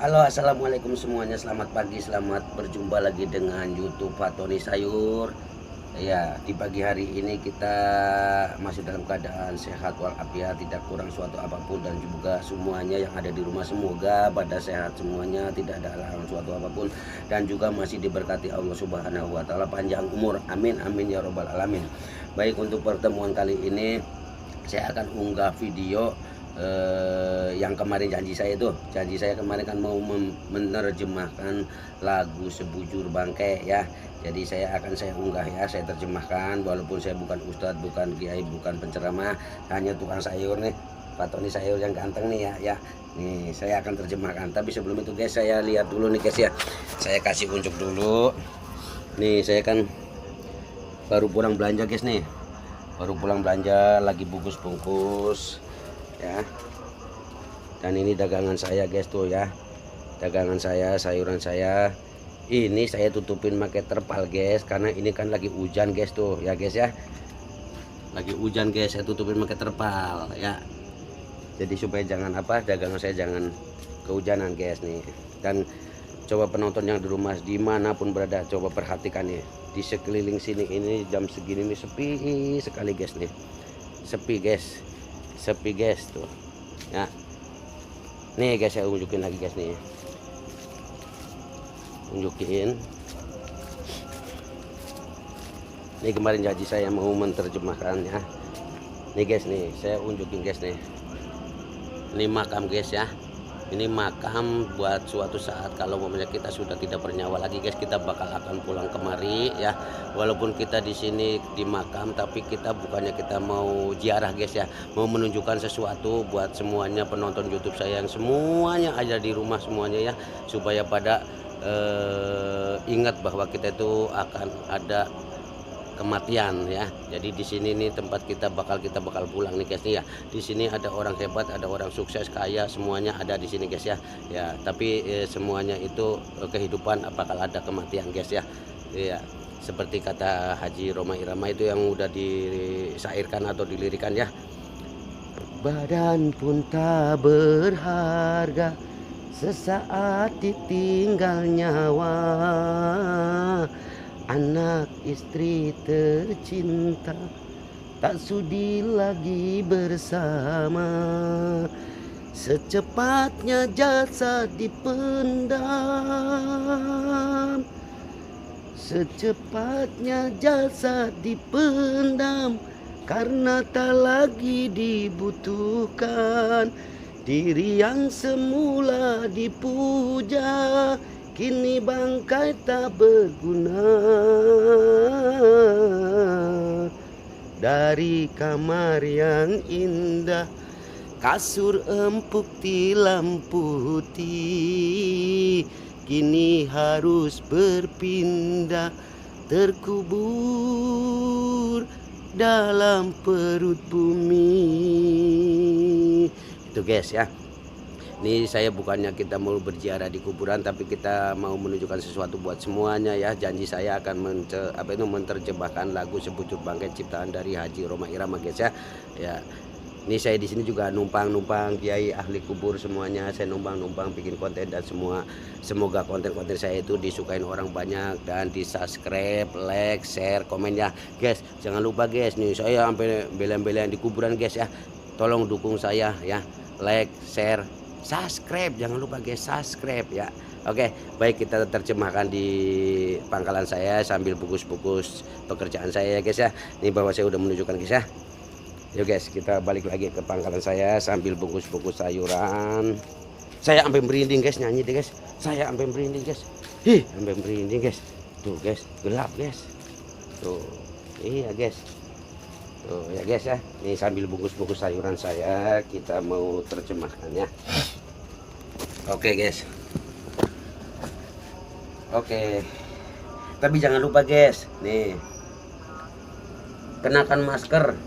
Halo, assalamualaikum semuanya. Selamat pagi, selamat berjumpa lagi dengan YouTube Pak Tony Sayur. Ya, di pagi hari ini kita masih dalam keadaan sehat walafiat, tidak kurang suatu apapun, dan juga semuanya yang ada di rumah semoga pada sehat semuanya, tidak ada halangan suatu apapun, dan juga masih diberkati Allah Subhanahu wa taala panjang umur. Amin amin ya robbal alamin. Baik, untuk pertemuan kali ini saya akan unggah video yang kemarin janji saya kemarin kan mau menerjemahkan lagu Sebujur Bangkai ya. Jadi saya unggah ya, saya terjemahkan, walaupun saya bukan ustadz, bukan kiai, bukan penceramah, hanya tukang sayur nih, Pak Tony Sayur yang ganteng nih ya. Nih saya akan terjemahkan, tapi sebelum itu guys, saya lihat dulu nih guys ya, saya kasih unjuk dulu. Nih saya kan baru pulang belanja guys nih, lagi bungkus-bungkus ya. Dan ini dagangan saya guys tuh ya, dagangan saya, sayuran saya ini saya tutupin pakai terpal guys, karena ini kan lagi hujan guys tuh ya guys ya, lagi hujan guys, saya tutupin pakai terpal ya, jadi supaya jangan dagangan saya jangan kehujanan guys nih. Dan coba penonton yang di rumah dimanapun berada, coba perhatikan nih, di sekeliling sini ini jam segini nih sepi sekali guys nih, sepi guys tuh ya. Nih guys, saya unjukin lagi guys nih, unjukin nih, kemarin janji saya mau menerjemahkan ya. Nih guys, nih saya unjukin guys nih, ini makam guys ya, ini makam buat suatu saat kalau momennya kita sudah tidak bernyawa lagi guys, kita bakal akan pulang kemari ya. Walaupun kita di sini di makam, tapi kita bukannya kita mau ziarah guys ya, mau menunjukkan sesuatu buat semuanya penonton YouTube saya yang semuanya ada di rumah semuanya ya, supaya pada ingat bahwa kita itu akan ada kematian ya. Jadi di sini nih tempat kita bakal pulang nih guys nih ya. Di sini ada orang hebat, ada orang sukses, kaya, semuanya ada di sini guys ya. Ya, tapi semuanya itu kehidupan bakal ada kematian guys ya. Ya, seperti kata Haji Rhoma Irama itu yang udah disairkan atau dilirikan ya. Badan pun tak berharga, sesaat ditinggal nyawa. Anak istri tercinta tak sudi lagi bersama. Secepatnya jasad dipendam, secepatnya jasad dipendam, karena tak lagi dibutuhkan. Diri yang semula dipuja, kini bangkai tak berguna. Dari kamar yang indah, kasur empuk tilam putih, kini harus berpindah, terkubur dalam perut bumi. Itu guys ya. Ini saya bukannya kita mau berziarah di kuburan, tapi kita mau menunjukkan sesuatu buat semuanya ya. Janji saya akan menerjemahkan lagu Sebujur Bangkai ciptaan dari Haji Rhoma Irama guys ya. Ya. Ini saya di sini juga numpang kiai ahli kubur semuanya. Saya numpang bikin konten, dan semoga konten-konten saya itu disukain orang banyak, dan di subscribe, like, share, komen ya guys. Jangan lupa guys, nih saya sampai bela-belain di kuburan guys ya. Tolong dukung saya ya, like, share, subscribe, jangan lupa guys, subscribe ya. Oke, baik, kita terjemahkan di pangkalan saya sambil bungkus-bungkus pekerjaan saya ya guys ya. Ini bahwa saya udah menunjukkan guys ya. Yuk guys, kita balik lagi ke pangkalan saya sambil bungkus-bungkus sayuran. Saya sampai merinding guys, nyanyi deh guys. Saya sampai merinding guys. Sampai merinding guys. Tuh guys, gelap guys. Tuh, iya guys. Tuh ya guys ya, ini sambil bungkus-bungkus sayuran saya, kita mau terjemahkannya. Oke guys. Oke. Tapi jangan lupa guys, nih, kenakan masker,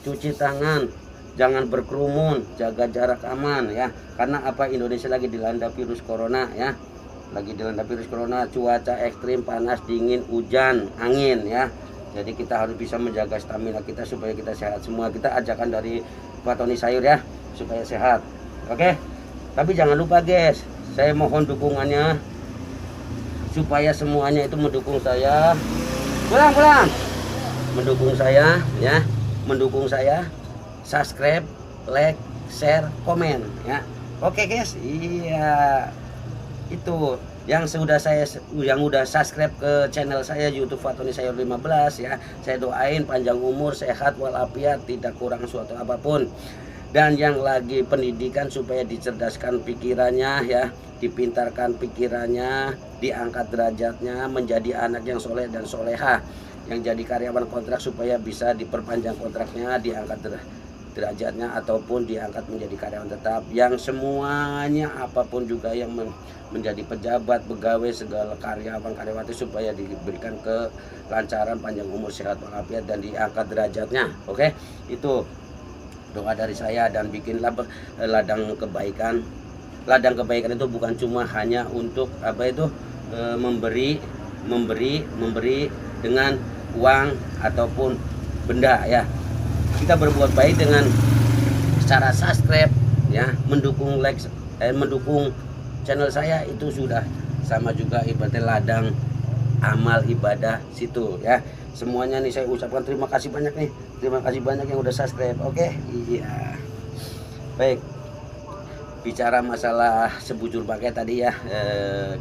cuci tangan, jangan berkerumun, jaga jarak aman ya. Karena Indonesia lagi dilanda virus corona ya. Lagi dilanda virus corona, cuaca ekstrim, panas, dingin, hujan, angin ya. Jadi kita harus bisa menjaga stamina kita supaya kita sehat semua. Kita ajakan dari Pak Tony Sayur ya, supaya sehat. Oke. Tapi jangan lupa guys, saya mohon dukungannya supaya semuanya itu mendukung saya. Pulang. Mendukung saya ya, mendukung saya. Subscribe, like, share, komen ya. Oke guys, iya. Itu yang udah subscribe ke channel saya YouTube Fatoni Sayur 15 ya. Saya doain panjang umur, sehat walafiat, tidak kurang suatu apapun. Dan yang lagi pendidikan supaya dicerdaskan pikirannya ya, dipintarkan pikirannya, diangkat derajatnya menjadi anak yang soleh dan soleha, yang jadi karyawan kontrak supaya bisa diperpanjang kontraknya, diangkat derajatnya ataupun diangkat menjadi karyawan tetap, yang semuanya apapun juga yang menjadi pejabat, pegawai, segala karyawan-karyawati supaya diberikan kelancaran, panjang umur, sehat walafiat dan diangkat derajatnya. Oke, itu doa dari saya. Dan bikinlah ladang kebaikan. Ladang kebaikan itu bukan cuma hanya untuk memberi dengan uang ataupun benda ya. Kita berbuat baik dengan cara subscribe ya, mendukung like, mendukung channel saya, itu sudah sama juga ibaratnya ladang amal ibadah situ ya. Semuanya nih saya ucapkan terima kasih banyak nih. Terima kasih banyak yang udah subscribe. Oke, iya. Baik. Bicara masalah Sebujur Bangke tadi ya,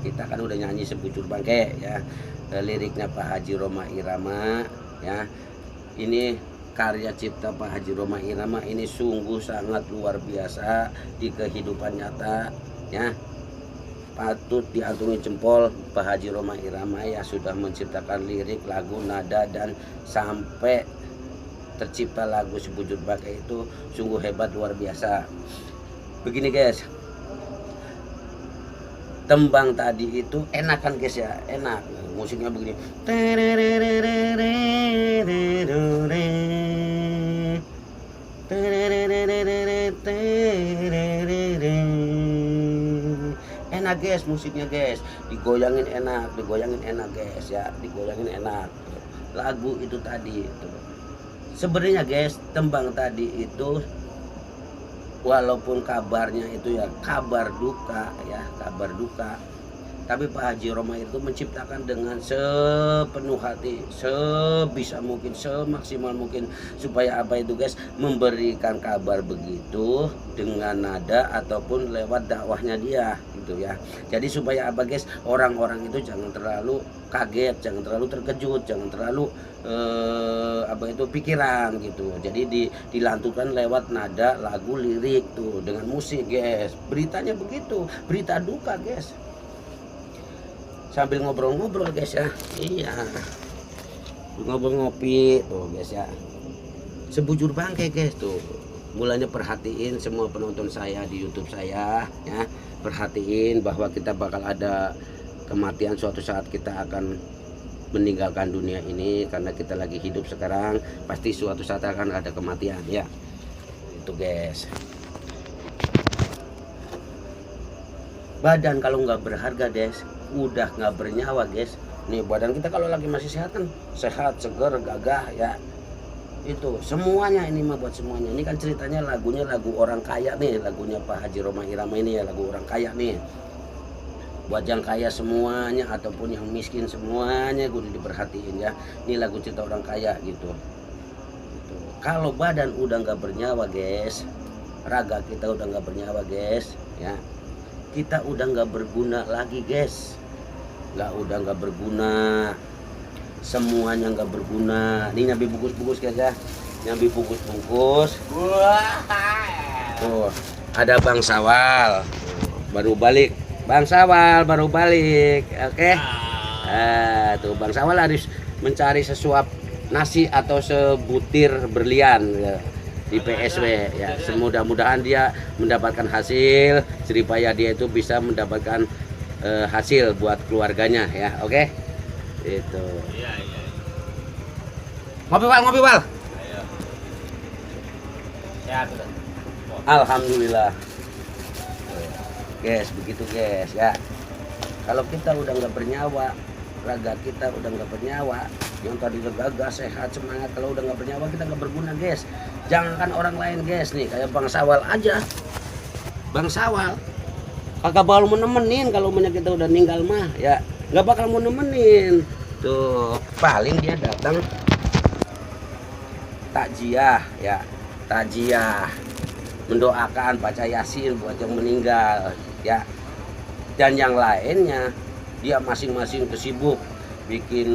kita kan udah nyanyi Sebujur Bangke ya. Liriknya Pak Haji Rhoma Irama ya. Ini karya cipta Pak Haji Rhoma Irama, ini sungguh sangat luar biasa di kehidupan nyata ya. Patut diacungi jempol Pak Haji Rhoma Irama ya, sudah menciptakan lirik, lagu, nada, dan sampai tercipta lagu Sebujur Bangke itu sungguh hebat, luar biasa. Begini guys, tembang tadi itu enak kan guys ya, enak musiknya begini. Enak guys musiknya guys, digoyangin enak guys ya, digoyangin enak. Lagu itu tadi itu sebenarnya guys, tembang tadi itu walaupun kabarnya itu ya kabar duka ya, kabar duka, tapi Pak Haji Rhoma itu menciptakan dengan sepenuh hati, sebisa mungkin, semaksimal mungkin, supaya apa itu guys, memberikan kabar begitu dengan nada ataupun lewat dakwahnya dia gitu ya. Jadi supaya apa guys, orang-orang itu jangan terlalu kaget, jangan terlalu terkejut, jangan terlalu pikiran gitu. Jadi dilantunkan lewat nada, lagu, lirik tuh dengan musik guys. Beritanya begitu, berita duka guys. Sambil ngobrol-ngobrol guys ya. Iya. Ngobrol ngopi tuh guys ya. Sebujur Bangke guys tuh. Mulanya perhatiin semua penonton saya di YouTube saya ya. Perhatiin bahwa kita bakal ada kematian, suatu saat kita akan meninggalkan dunia ini karena kita lagi hidup sekarang, pasti suatu saat akan ada kematian ya. Itu guys. Badan kalau nggak berharga guys, udah nggak bernyawa guys. Nih badan kita kalau lagi masih sehat kan, sehat, seger, gagah ya. Itu semuanya, ini mah buat semuanya. Ini kan ceritanya lagunya lagu orang kaya nih, lagunya Pak Haji Rhoma Irama ini ya, lagu orang kaya nih. Buat yang kaya semuanya ataupun yang miskin semuanya kudu diperhatiin ya. Ini lagu cerita orang kaya gitu. Kalau badan udah nggak bernyawa guys, raga kita udah nggak bernyawa guys ya, kita udah nggak berguna lagi guys. Udah nggak berguna, semuanya nggak berguna. Ini nyambi bungkus-bungkus guys ya, nyambi bungkus-bungkus. Tuh ada Bang Sawal baru balik. Bang Sawal baru balik, oke? Tuh Bang Sawal harus mencari sesuap nasi atau sebutir berlian ya, di PSW ya. Semudah-mudahan dia mendapatkan hasil, supaya dia itu bisa mendapatkan hasil buat keluarganya ya, oke? Itu. Iya. Ngopi Wal. Ya, alhamdulillah. Guys, begitu guys ya. Kalau kita udah nggak bernyawa, raga kita udah nggak bernyawa, yang tadi gagah, sehat, semangat, kalau udah nggak bernyawa kita nggak berguna guys. Jangankan orang lain guys nih, kayak Bang Sawal aja. Bang Sawal kagak bakal mau nemenin kalau kita udah ninggal mah ya, nggak bakal mau nemenin tuh. Paling dia datang takziah ya, takziah mendoakan, baca yasin buat yang meninggal ya, dan yang lainnya dia masing-masing kesibuk bikin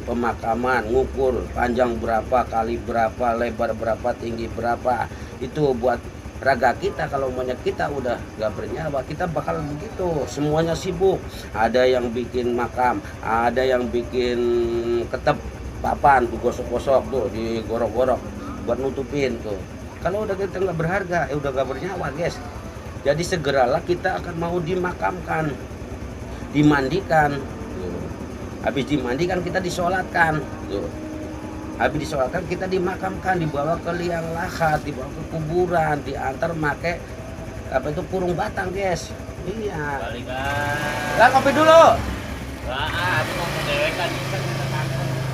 pemakaman, ngukur panjang berapa, kali berapa, lebar berapa, tinggi berapa. Itu buat raga kita. Kalau maunya kita udah gak bernyawa, kita bakal begitu, semuanya sibuk. Ada yang bikin makam, ada yang bikin ketep papan, digosok-gosok tuh, digorok-gorok buat nutupin tuh. Kalau udah kita nggak berharga, udah gak bernyawa guys. Jadi segeralah kita akan mau dimakamkan, dimandikan. Habis dimandikan kita disolatkan. Habis disolatkan kita dimakamkan, dibawa ke liang lahat, dibawa ke kuburan, diantar make apa itu kurung batang guys. Iya. Lah kopi dulu.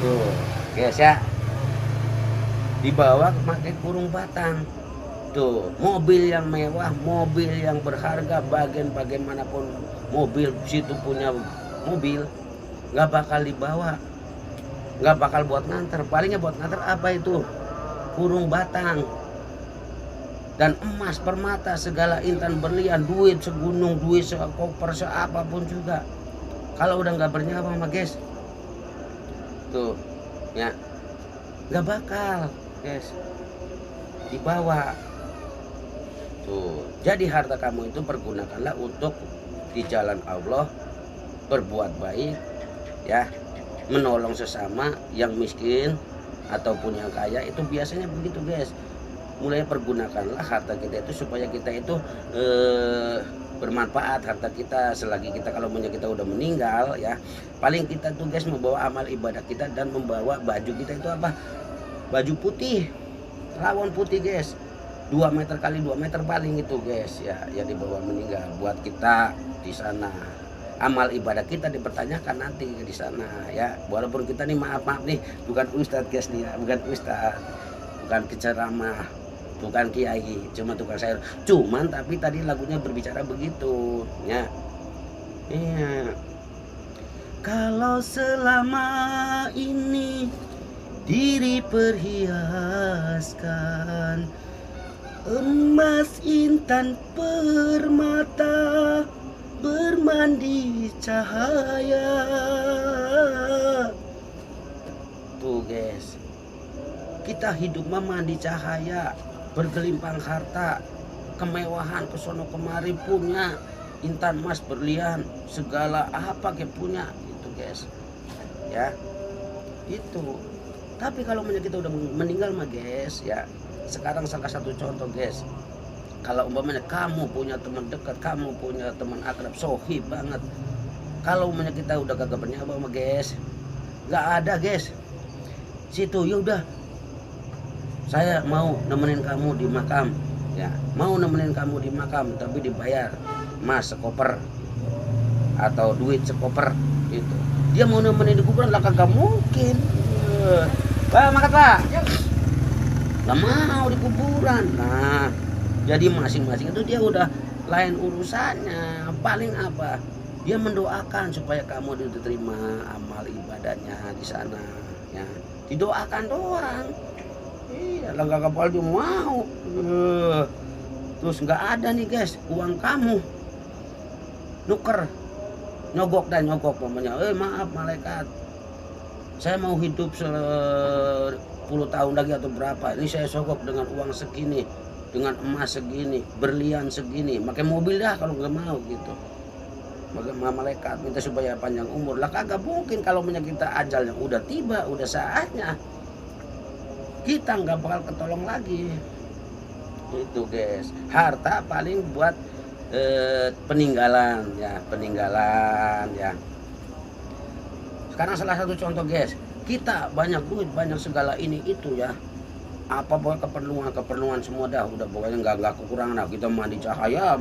Tuh guys ya, dibawa pakai kurung batang. Tuh, mobil yang mewah, mobil yang berharga, bagian manapun mobil situ punya mobil, nggak bakal dibawa, nggak bakal buat nganter. Palingnya buat nganter apa itu? Kurung batang dan emas, permata, segala intan berlian, duit segunung, duit sekoper, seapapun juga. Kalau udah nggak bernyawa mah guys, tuh ya nggak bakal guys dibawa. Tuh, jadi harta kamu itu pergunakanlah untuk di jalan Allah, berbuat baik ya, menolong sesama yang miskin ataupun yang kaya. Itu biasanya begitu guys. Mulai pergunakanlah harta kita itu supaya kita itu bermanfaat. Harta kita selagi kita, kalau kita udah meninggal ya, paling kita tuh guys membawa amal ibadah kita dan membawa baju kita itu apa? Baju putih, rawon putih guys, 2 meter kali 2 meter paling itu guys ya, yang dibawa meninggal buat kita di sana. Amal ibadah kita dipertanyakan nanti di sana ya. Walaupun kita nih maaf nih bukan ustadz guys nih ya, bukan ustadz, bukan penceramah, bukan kiai, cuma tukang sayur. Cuman tapi tadi lagunya berbicara begitu ya. Iya. Kalau selama ini diri perhiaskan emas, intan, permata, bermandi cahaya. Tuh guys, kita hidup mandi cahaya, bergelimpang harta, kemewahan kesono kemari punya, intan, emas, berlian, segala apa kayak punya itu guys ya. Itu tapi kalau kita udah meninggal mah guys ya, sekarang salah satu contoh guys, kalau umpamanya kamu punya teman dekat, kamu punya teman akrab sohib banget, kalau umpamanya kita udah kagak bernyawa mah guys, nggak ada guys situ. Ya udah, saya mau nemenin kamu di makam ya, mau nemenin kamu di makam tapi dibayar emas sekoper atau duit sekoper gitu. Dia mau nemenin di kuburan lah kagak mungkin. Makan pak, gak mau di kuburan. Nah, jadi masing-masing itu dia udah lain urusannya. Paling apa? Dia mendoakan supaya kamu diterima amal ibadahnya di sana. Ya, didoakan doang. Iya, lah gak kapal dia mau. Terus nggak ada nih guys uang kamu, nuker, nyogok dan nyogok namanya. Maaf malaikat, saya mau hidup 10 tahun lagi atau berapa, ini saya sogok dengan uang segini, dengan emas segini, berlian segini, pakai mobil dah kalau nggak mau gitu. Maka malaikat minta supaya panjang umur. Lah kagak mungkin kalau kita ajalnya udah tiba, udah saatnya, kita nggak bakal ketolong lagi. Itu guys, harta paling buat peninggalan ya, peninggalan ya. Sekarang salah satu contoh guys, kita banyak duit, banyak segala ini itu ya, apa buat keperluan semua dah, udah pokoknya nggak kekurangan. Nah, kita mandi cahaya,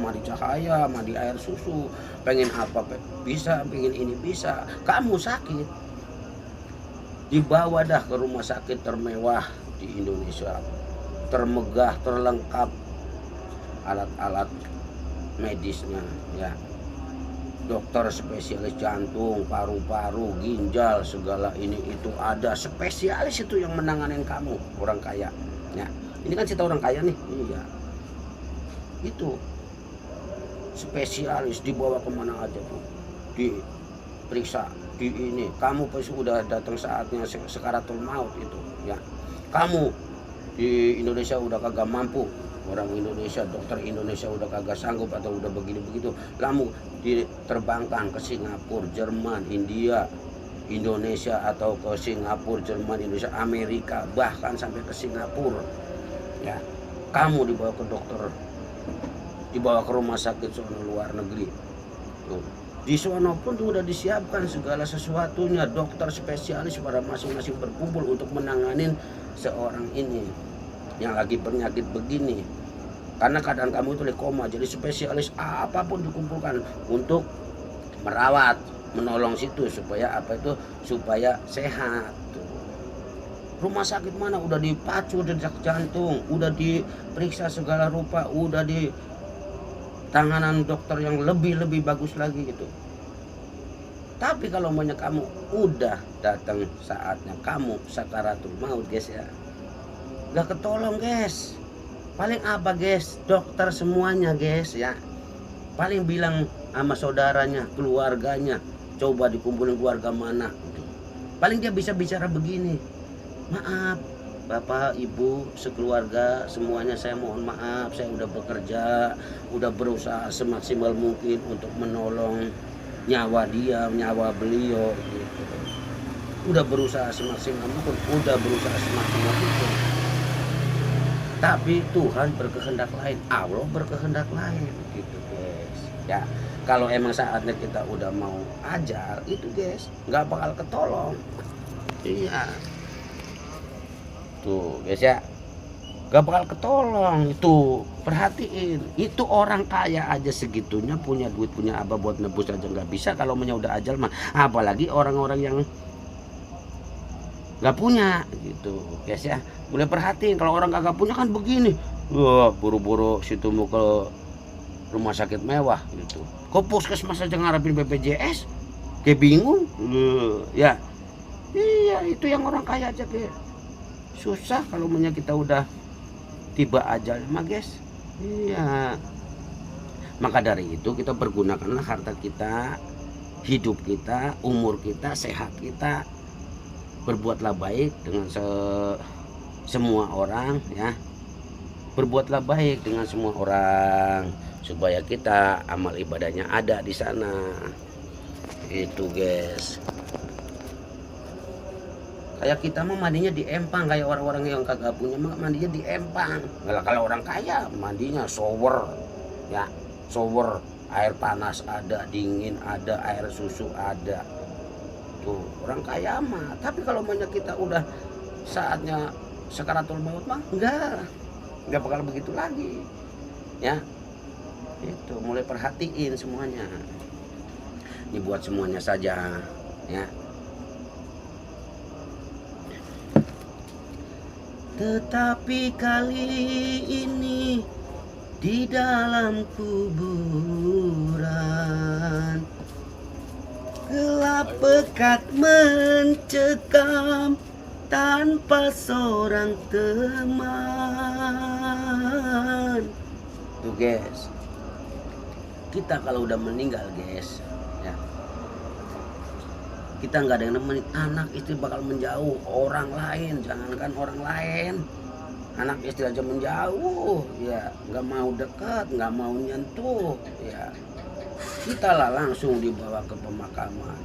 mandi air susu, pengen apa bisa, pengen ini bisa. Kamu sakit, dibawa dah ke rumah sakit termewah di Indonesia, termegah, terlengkap alat-alat medisnya ya, dokter spesialis jantung, paru-paru, ginjal, segala ini itu ada spesialis itu yang menanganin kamu, orang kaya. Ya, ini kan cerita orang kaya nih. Iya. Itu spesialis dibawa kemana aja tuh, diperiksa, di ini. Kamu pasti udah datang saatnya sekaratul maut itu. Ya, kamu di Indonesia udah kagak mampu. Orang Indonesia, dokter Indonesia udah kagak sanggup atau udah begini begitu, kamu diterbangkan ke Singapura, Jerman, India, Indonesia, atau ke Singapura, Jerman, Indonesia, Amerika, bahkan sampai ke Singapura. Ya, kamu dibawa ke dokter, dibawa ke rumah sakit sono luar negeri. Tuh. Di sono pun tuh udah disiapkan segala sesuatunya, dokter spesialis pada masing-masing berkumpul untuk menanganin seorang ini yang lagi berpenyakit begini. Karena keadaan kamu itu koma, jadi spesialis apapun dikumpulkan untuk merawat, menolong situ supaya apa itu, supaya sehat. Rumah sakit mana udah dipacu detak jantung, udah diperiksa segala rupa, udah di tanganan dokter yang lebih bagus lagi gitu. Tapi kalau banyak kamu udah datang saatnya kamu sakaratul maut guys ya, gak ketolong guys. Paling apa guys, dokter semuanya guys ya, paling bilang sama saudaranya, keluarganya, coba dikumpulin keluarga mana gitu. Paling dia bisa bicara begini, maaf bapak ibu sekeluarga semuanya, saya mohon maaf, saya udah bekerja, udah berusaha semaksimal mungkin untuk menolong nyawa dia, nyawa beliau gitu. Udah berusaha semaksimal mungkin, udah berusaha semaksimal mungkin. Tapi Tuhan berkehendak lain, Allah berkehendak lain gitu guys. Ya, kalau emang saatnya kita udah mau ajar itu guys, nggak bakal ketolong. Iya. Tuh guys ya, nggak bakal ketolong itu. Perhatiin, itu orang kaya aja segitunya punya duit, punya apa buat nebus aja nggak bisa. Kalau udah ajal mah, apalagi orang-orang yang nggak punya gitu guys ya. Boleh perhatiin, kalau orang kagak punya kan begini, wah buru-buru situ mau ke rumah sakit mewah gitu, kok puskesmas aja ngarepin BPJS kayak bingung ya. Iya, itu yang orang kaya aja kayak susah kalau kita udah tiba ajal mah guys. Iya, maka dari itu kita pergunakanlah harta kita, hidup kita, umur kita, sehat kita. Berbuatlah baik dengan semua orang ya. Berbuatlah baik dengan semua orang supaya kita amal ibadahnya ada di sana. Itu guys. Kayak kita mah mandinya di empang, kayak orang-orang yang kagak punya mah mandinya di empang. Kalau orang kaya mandinya shower ya, shower, air panas ada, dingin ada, air susu ada. Tuh orang kaya mah. Tapi kalau banyak kita udah saatnya sakaratul maut mah enggak bakal begitu lagi ya. Itu mulai perhatiin semuanya, ini buat semuanya saja ya. Tetapi kali ini di dalam kuburan gelap pekat mencekam tanpa seorang teman. Tuh guys, kita kalau udah meninggal guys ya, kita nggak ada yang nemenin. Anak istri bakal menjauh, orang lain, jangankan orang lain, anak istri aja menjauh ya, nggak mau dekat, nggak mau nyentuh ya. Kita lah langsung dibawa ke pemakaman,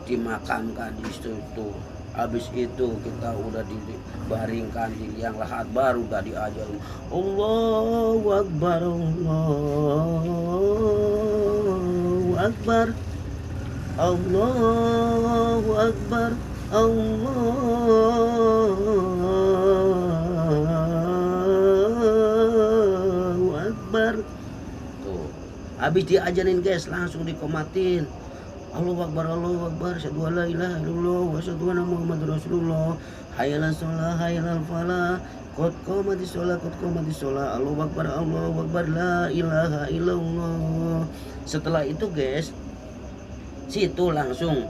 dimakamkan di situ. Habis itu kita udah dibaringkan di liang lahat, baru udah diajarin Allahu Akbar, Allahu Akbar, Allahu Akbar, Allahu Akbar. Tuh, habis diajarin guys langsung dikomatin. Allahu Akbar, asyhadu an la ilaha illallah wa asyhadu anna Muhammadar Rasulullah. Hayya 'alas shalah, hayya 'alal falah. Qad qamatis shalah. Allahu Akbar, la ilaha illallah. Setelah itu, guys, situ langsung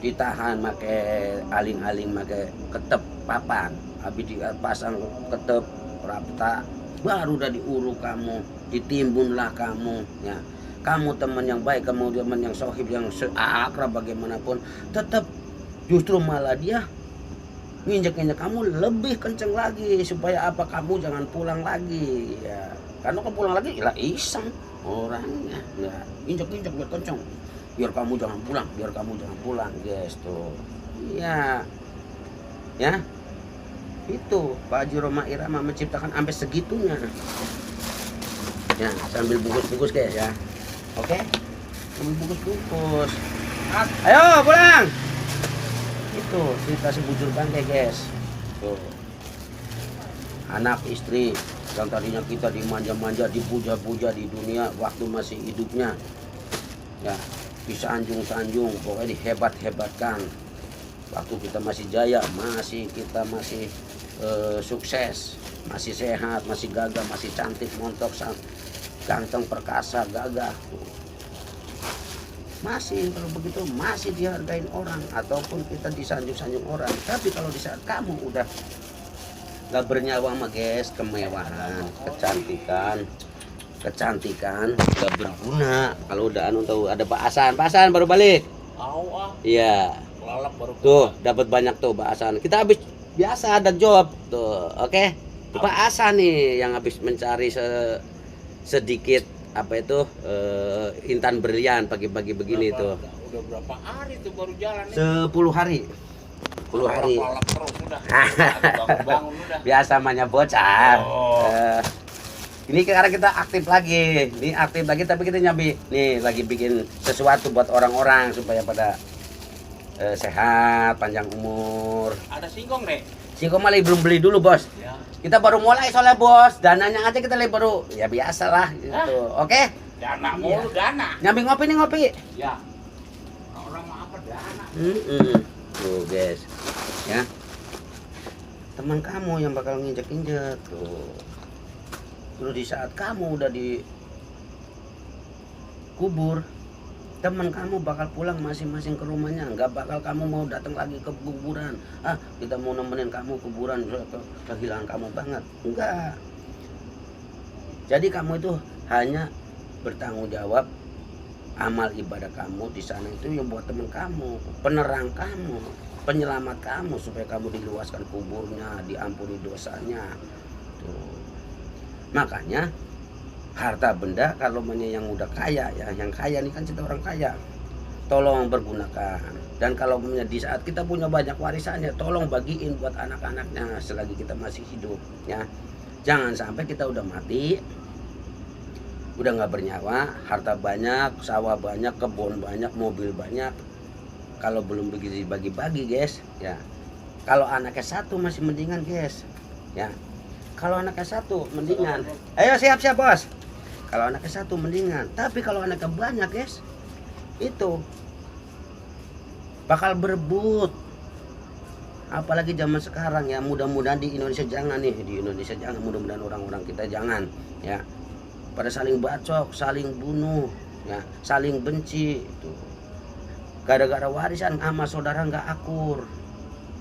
ditahan pakai aling-aling, pakai ketep papan. Habis dipasang ketep rapta, baru udah diuruk kamu, ditimbunlah kamu, ya. Kamu teman yang baik, kamu teman yang sohib, yang akrab bagaimanapun, tetap justru malah dia nginjek-nginjek kamu lebih kenceng lagi, supaya apa, kamu jangan pulang lagi, ya. Karena kalau pulang lagi lah iseng orangnya, ya. Injek-injek biar kenceng, biar kamu jangan pulang, guys, tuh. Ya, ya. Itu Pak Haji Rhoma Irama menciptakan sampai segitunya. Ya, sambil bungkus-bungkus, guys, ya. Oke, bungkus. Ayo pulang. Itu cerita si bujur bangkai, guys. Tuh. Anak istri yang tadinya kita dimanja-manja, dipuja-puja di dunia waktu masih hidupnya, ya, disanjung-sanjung, pokoknya dihebat-hebatkan. Waktu kita masih jaya, kita masih sukses, masih sehat, masih gagah, masih cantik, montok, ganteng, perkasa, gagah, masih kalau begitu masih dihargain orang, ataupun kita disanjung-sanjung orang. Tapi kalau di saat kamu udah gak bernyawa mah, guys, kemewahan, kecantikan gak berguna. Kalau udah tahu ada baasan baru balik. Iya, tuh dapat banyak tuh baasan. Kita habis biasa ada job tuh, oke. Baasan nih yang habis mencari sedikit apa itu intan berlian pagi-pagi begini tuh. Udah berapa hari tuh baru jalan? 10 hari. 10 hari. Terus udah. Bangun udah. Biasa namanya bocah. Ini sekarang kita aktif lagi. Tapi kita nyambi nih lagi bikin sesuatu buat orang-orang supaya pada sehat, panjang umur. Ada singkong, Dek? Singkong malah belum beli dulu, Bos. Ya. Kita baru mulai soalnya, Bos. Dananya aja kita baru, ya biasalah gitu. Oke? Dana mulu, dana. Nyambi ngopi. Ya. Orang mau apa dana? Tuh, guys. Ya. Teman kamu yang bakal nginjek-injek tuh. Terus di saat kamu udah dikubur, teman kamu bakal pulang masing-masing ke rumahnya, nggak bakal kamu mau datang lagi ke kuburan. Kita mau nemenin kamu kuburan, kehilangan kamu banget, enggak. Jadi kamu itu hanya bertanggung jawab amal ibadah kamu di sana itu yang buat teman kamu, penerang kamu, penyelamat kamu, supaya kamu diluaskan kuburnya, diampuni dosanya. Tuh. Makanya harta benda kalau yang udah kaya, ya, yang kaya ini kan kita orang kaya, tolong pergunakan. Dan kalau di saat kita punya banyak warisannya, tolong bagiin buat anak-anaknya selagi kita masih hidup, ya. Jangan sampai kita udah mati, udah nggak bernyawa, harta banyak, sawah banyak, kebun banyak, mobil banyak, kalau belum begitu dibagi-bagi, guys, ya. Kalau anaknya satu masih mendingan, guys, ya. Kalau anaknya satu mendingan. Ayo siap-siap, Bos. Kalau anaknya satu mendingan, tapi kalau anaknya banyak, guys, itu bakal berebut. Apalagi zaman sekarang, ya. Mudah-mudahan di Indonesia jangan nih, mudah-mudahan orang-orang kita jangan, ya. Pada saling bacok, saling bunuh, ya, saling benci, itu. Gara-gara warisan sama saudara nggak akur,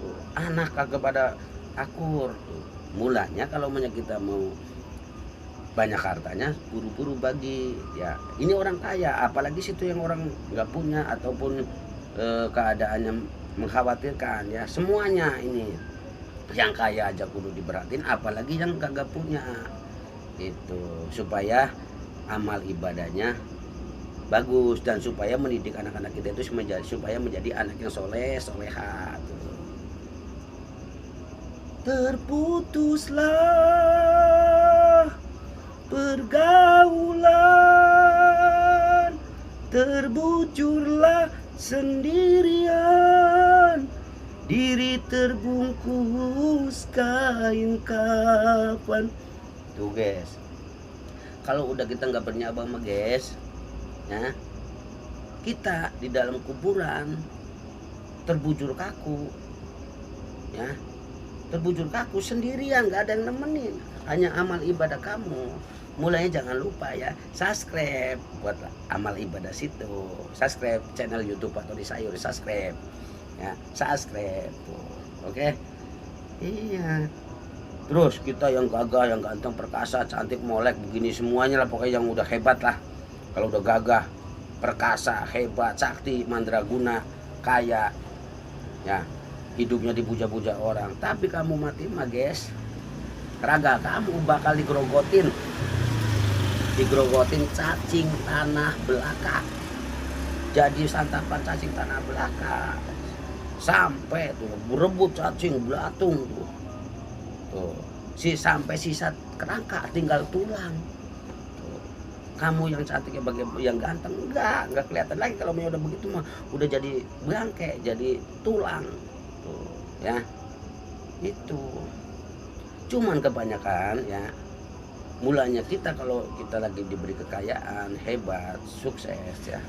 tuh. Anak kagak pada akur, tuh. Mulanya kalau kita mau banyak hartanya, buru-buru bagi, ya. Ini orang kaya, apalagi situ yang orang nggak punya ataupun keadaannya mengkhawatirkan, ya. Semuanya ini yang kaya aja kudu diberatin, apalagi yang kagak punya, itu supaya amal ibadahnya bagus dan supaya mendidik anak-anak kita itu supaya menjadi anak yang soleh soleha. Terputuslah pergaulan, terbujurlah sendirian, diri terbungkus kain kafan. Tuh, guys, kalau udah kita nggak bernyawa mah, guys, ya, kita di dalam kuburan terbujur kaku, ya, terbujur kaku sendirian, nggak ada yang nemenin, hanya amal ibadah kamu. Mulainya jangan lupa ya, subscribe buat amal ibadah situ, subscribe channel YouTube Pak Tony Sayur, subscribe ya, subscribe tuh, oke. Iya, terus kita yang gagah, yang ganteng, perkasa, cantik, molek, begini semuanya lah pokoknya yang udah hebat lah. Kalau udah gagah, perkasa, hebat, sakti, mandraguna, kaya, ya, hidupnya dipuja-puja orang, tapi kamu mati mah guys, raga kamu bakal digrogotin cacing tanah belaka, jadi santapan cacing tanah belaka, sampai tuh berebut cacing belatung tuh, sampai sisa kerangka tinggal tulang tuh. Kamu yang cantiknya yang ganteng enggak kelihatan lagi, kalau udah begitu mah udah jadi bangke, jadi tulang tuh, ya. Itu cuman kebanyakan ya, mulanya kita kalau kita lagi diberi kekayaan, hebat, sukses ya,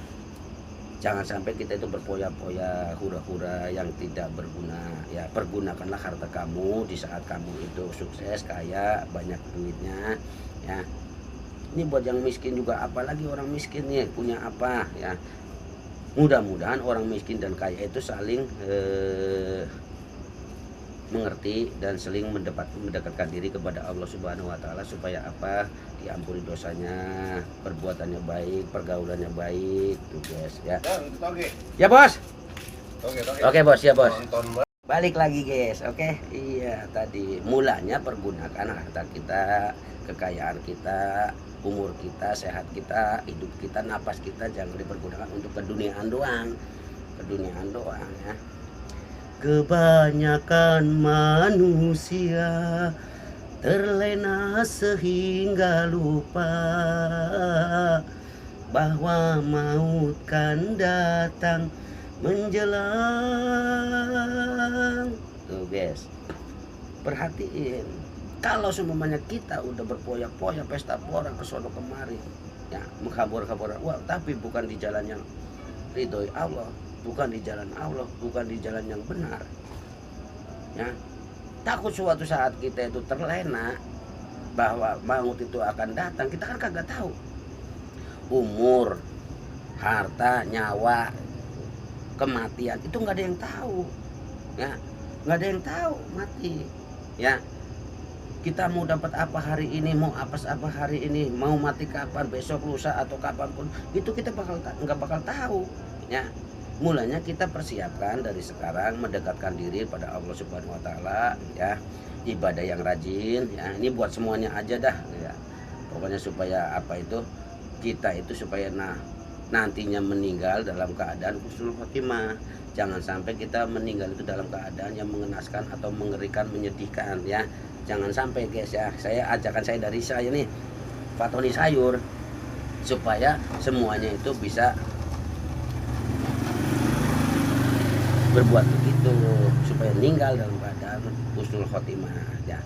jangan sampai kita itu berpoya-poya, hura-hura yang tidak berguna ya. Pergunakanlah harta kamu di saat kamu itu sukses, kaya, banyak duitnya ya. Ini buat yang miskin juga, apalagi orang miskin nih punya apa ya. Mudah-mudahan orang miskin dan kaya itu saling mengerti dan saling mendekatkan diri kepada Allah Subhanahu wa taala, supaya apa? Diampuni dosanya, perbuatannya baik, pergaulannya baik tuh guys ya. Ya bos. Oke bos, ya bos. Balik lagi guys, oke. Iya, tadi mulanya pergunakan harta kita, kekayaan kita, umur kita, sehat kita, hidup kita, napas kita jangan dipergunakan untuk keduniaan doang. Keduniaan doang ya. Kebanyakan manusia terlena sehingga lupa bahwa maut kan datang menjelang. Tuh guys, perhatiin, kalau semuanya kita udah berpoya-poya, pesta pora kesono kemari ya, menghambur-hamburan uang, tapi bukan di jalan yang ridhoi Allah, bukan di jalan Allah, bukan di jalan yang benar ya. Takut suatu saat kita itu terlena bahwa maut itu akan datang, kita kan kagak tahu umur, harta, nyawa, kematian itu nggak ada yang tahu ya, nggak ada yang tahu mati ya. Kita mau dapat apa hari ini, mau apa hari ini, mau mati kapan, besok, lusa atau kapanpun, itu kita nggak bakal tahu ya. Mulanya kita persiapkan dari sekarang, mendekatkan diri pada Allah Subhanahu wa taala ya, ibadah yang rajin ya. Ini buat semuanya aja dah ya. Pokoknya supaya apa itu, kita itu supaya nantinya meninggal dalam keadaan husnul khotimah. Jangan sampai kita meninggal itu dalam keadaan yang mengenaskan atau mengerikan, menyedihkan ya. Jangan sampai guys ya. Ajakan saya dari saya nih, Pak Tony Sayur, supaya semuanya itu bisa berbuat begitu, supaya meninggal dalam keadaan husnul khotimah ya.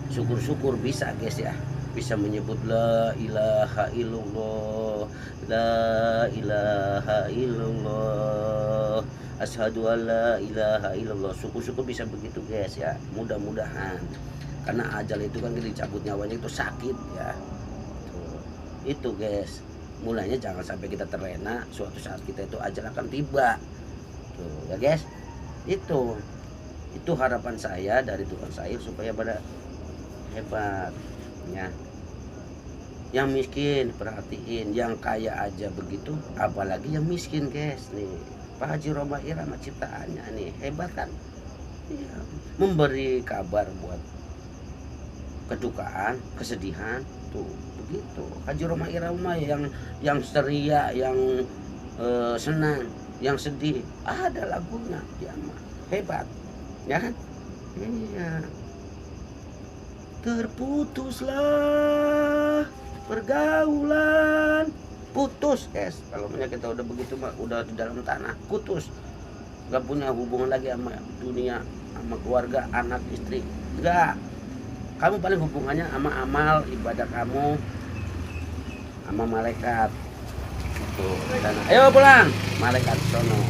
Syukur-syukur bisa guys ya, bisa menyebut la ilaha illallah, la ilaha illallah, asyhadu alla ilaha illallah. Syukur-syukur bisa begitu guys ya. Mudah-mudahan, karena ajal itu kan dicabut nyawanya itu sakit ya. Tuh, itu guys, mulanya jangan sampai kita terlena, suatu saat kita itu ajal akan tiba tuh ya guys. Itu harapan saya dari Tuhan saya, supaya pada hebat ya. Yang miskin perhatiin, yang kaya aja begitu, apalagi yang miskin guys. Nih Pak Haji Roma Irama ciptaannya nih hebat kan ya, memberi kabar buat kedukaan, kesedihan tuh begitu. Haji Roma Irama yang ceria, yang senang, yang sedih, ada lagunya dia mah hebat ya kan. Iya, terputuslah pergaulan, putus guys. Kalau kita udah begitu mah udah di dalam tanah, putus, nggak punya hubungan lagi sama dunia, sama keluarga, anak, istri, enggak. Kamu paling hubungannya sama amal ibadah kamu, sama malaikat tuh. Dan ayo pulang, malaikat sono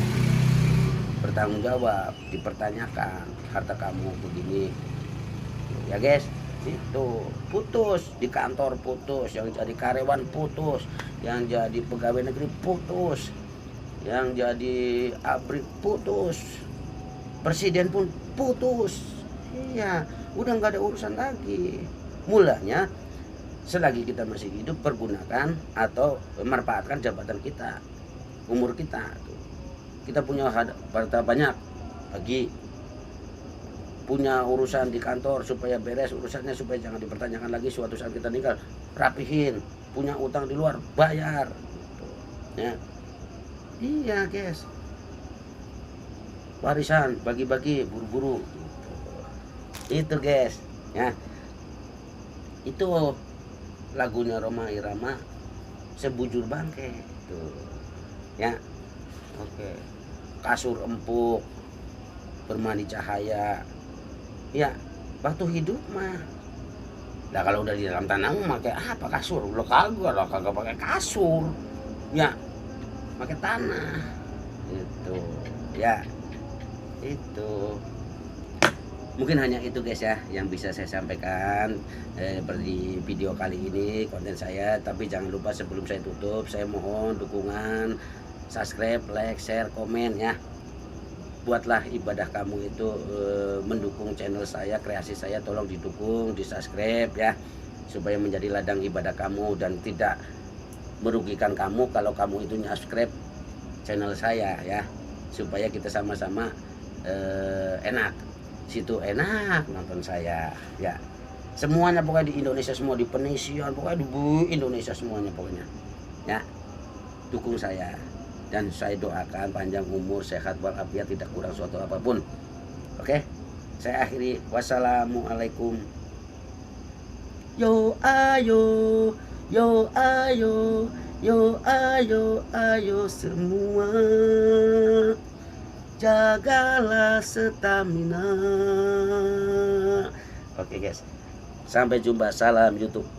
bertanggung jawab, dipertanyakan harta kamu begini, ya guys. Itu putus di kantor, putus yang jadi karyawan, putus yang jadi pegawai negeri, putus yang jadi abri, putus presiden pun putus. Iya, udah nggak ada urusan lagi. Mulanya selagi kita masih hidup, pergunakan atau manfaatkan jabatan kita, umur kita. Kita punya harta banyak, bagi punya urusan di kantor supaya beres urusannya, supaya jangan dipertanyakan lagi suatu saat kita meninggal, rapihin. Punya utang di luar, bayar gitu. Ya, iya guys, warisan bagi-bagi, buru-buru gitu. Itu guys ya, itu lagunya Rhoma Irama, Sebujur Bangke tuh ya. Oke, kasur empuk, bermandi cahaya. Ya, waktu hidup mah. Nah kalau udah di dalam tanah pakai apa kasur? Lo kagak pakai kasur. Ya, pakai tanah. Itu. Ya. Itu. Mungkin hanya itu guys ya yang bisa saya sampaikan di video kali ini, konten saya. Tapi jangan lupa sebelum saya tutup, saya mohon dukungan, subscribe, like, share, komen ya. Buatlah ibadah kamu itu mendukung channel saya, kreasi saya, tolong didukung, di subscribe ya, supaya menjadi ladang ibadah kamu dan tidak merugikan kamu kalau kamu itu subscribe channel saya ya, supaya kita sama-sama enak, situ enak nonton saya ya. Semuanya pokoknya di Indonesia semua, di Penisian pokoknya di Indonesia semuanya pokoknya ya, dukung saya. Dan saya doakan panjang umur, sehat walafiat, tidak kurang suatu apapun. Oke, saya akhiri. Wassalamualaikum. Yo ayo, yo ayo, yo ayo, ayo semua, jagalah stamina. Oke guys, sampai jumpa. Salam YouTube.